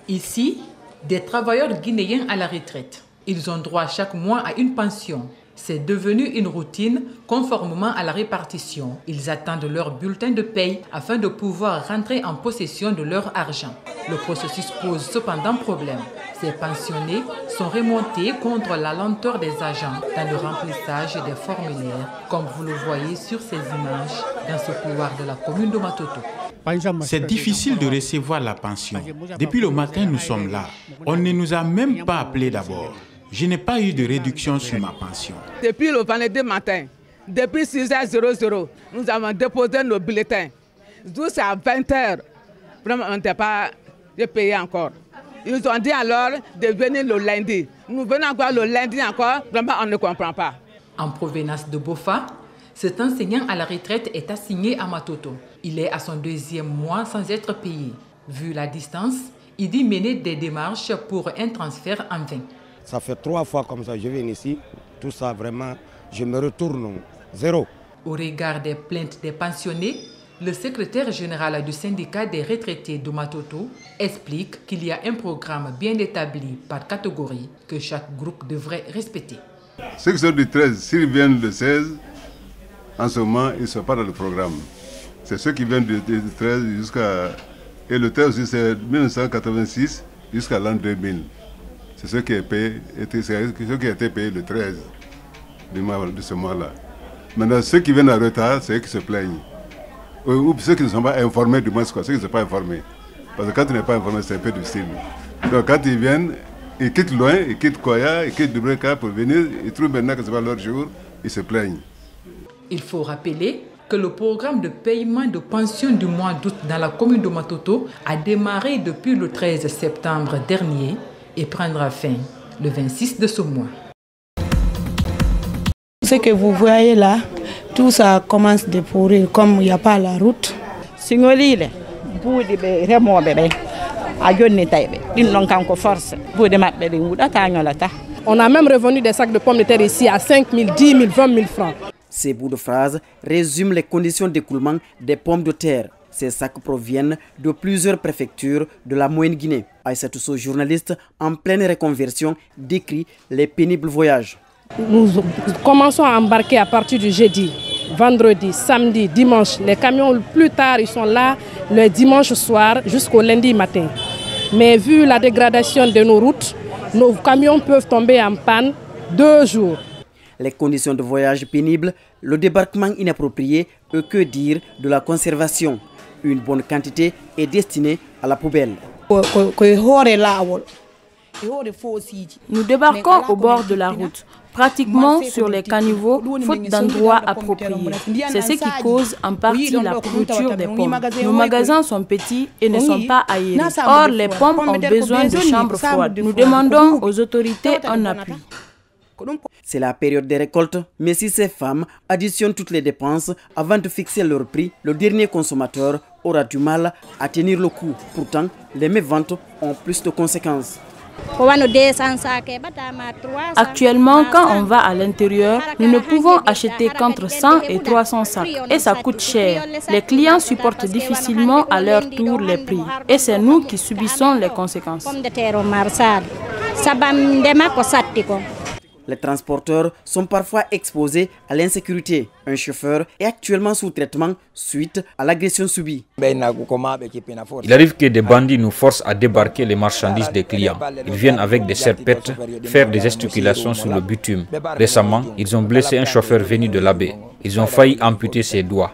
Ici, des travailleurs guinéens à la retraite. Ils ont droit chaque mois à une pension. C'est devenu une routine conformément à la répartition. Ils attendent leur bulletin de paye afin de pouvoir rentrer en possession de leur argent. Le processus pose cependant problème. Ces pensionnés sont remontés contre la lenteur des agents dans le remplissage des formulaires, comme vous le voyez sur ces images dans ce couloir de la commune de Matoto. C'est difficile de recevoir la pension. Depuis le matin, nous sommes là. On ne nous a même pas appelés d'abord. Je n'ai pas eu de réduction sur ma pension. Depuis le vendredi matin, depuis 6h00, nous avons déposé nos bulletins. Jusqu'à 20h, vraiment, on n'était pas payé encore. Ils ont dit alors de venir le lundi. Nous venons encore le lundi encore, vraiment on ne comprend pas. En provenance de Bofa, cet enseignant à la retraite est assigné à Matoto. Il est à son 2e mois sans être payé. Vu la distance, il dit mener des démarches pour un transfert en vain. Ça fait 3 fois comme ça, je viens ici, tout ça vraiment, je me retourne, zéro. Au regard des plaintes des pensionnés, le secrétaire général du syndicat des retraités de Matoto explique qu'il y a un programme bien établi par catégorie que chaque groupe devrait respecter. Ceux qui sont du 13, s'ils viennent le 16, en ce moment, ils ne sont pas dans le programme. C'est ceux qui viennent du 13 jusqu'à... Et le 13 aussi, c'est 1986 jusqu'à l'an 2000. C'est ce qui est payé, ce qui a été payé le 13 de ce mois-là. Maintenant, ceux qui viennent en retard, c'est eux qui se plaignent. Ou ceux qui ne sont pas informés du moins, ceux qui ne sont pas informés. Parce que quand tu n'es pas informé, c'est un peu difficile. Donc quand ils viennent, ils quittent loin, ils quittent Koya, ils quittent Dubreka pour venir, ils trouvent maintenant que ce n'est pas leur jour, ils se plaignent. Il faut rappeler que le programme de paiement de pension du mois d'août dans la commune de Matoto a démarré depuis le 13 septembre dernier et prendra fin le 26 de ce mois. Ce que vous voyez là, tout ça commence de pourrir comme il n'y a pas la route. On a même revenu des sacs de pommes de terre ici à 5 000, 10 000, 20 000 francs. Ces bouts de phrases résument les conditions d'écoulement des pommes de terre. Ces sacs proviennent de plusieurs préfectures de la Moyenne-Guinée. Aïssatou Sow, journaliste en pleine reconversion, décrit les pénibles voyages. Nous commençons à embarquer à partir du jeudi, vendredi, samedi, dimanche. Les camions, plus tard, ils sont là le dimanche soir jusqu'au lundi matin. Mais vu la dégradation de nos routes, nos camions peuvent tomber en panne 2 jours. Les conditions de voyage pénibles, le débarquement inapproprié et que dire de la conservation. Une bonne quantité est destinée à la poubelle. Nous débarquons au bord de la route, pratiquement sur les caniveaux, faute d'endroits appropriés. C'est ce qui cause en partie la pourriture des pommes. Nos magasins sont petits et ne sont pas aérés. Or, les pommes ont besoin de chambres froides. Nous demandons aux autorités un appui. C'est la période des récoltes, mais si ces femmes additionnent toutes les dépenses avant de fixer leur prix, le dernier consommateur aura du mal à tenir le coup. Pourtant, les méventes ont plus de conséquences. Actuellement, quand on va à l'intérieur, nous ne pouvons acheter qu'entre 100 et 300 sacs. Et ça coûte cher. Les clients supportent difficilement à leur tour les prix. Et c'est nous qui subissons les conséquences. Les transporteurs sont parfois exposés à l'insécurité. Un chauffeur est actuellement sous traitement suite à l'agression subie. Il arrive que des bandits nous forcent à débarquer les marchandises des clients. Ils viennent avec des serpettes faire des gesticulations sur le bitume. Récemment, ils ont blessé un chauffeur venu de l'Abbé. Ils ont failli amputer ses doigts.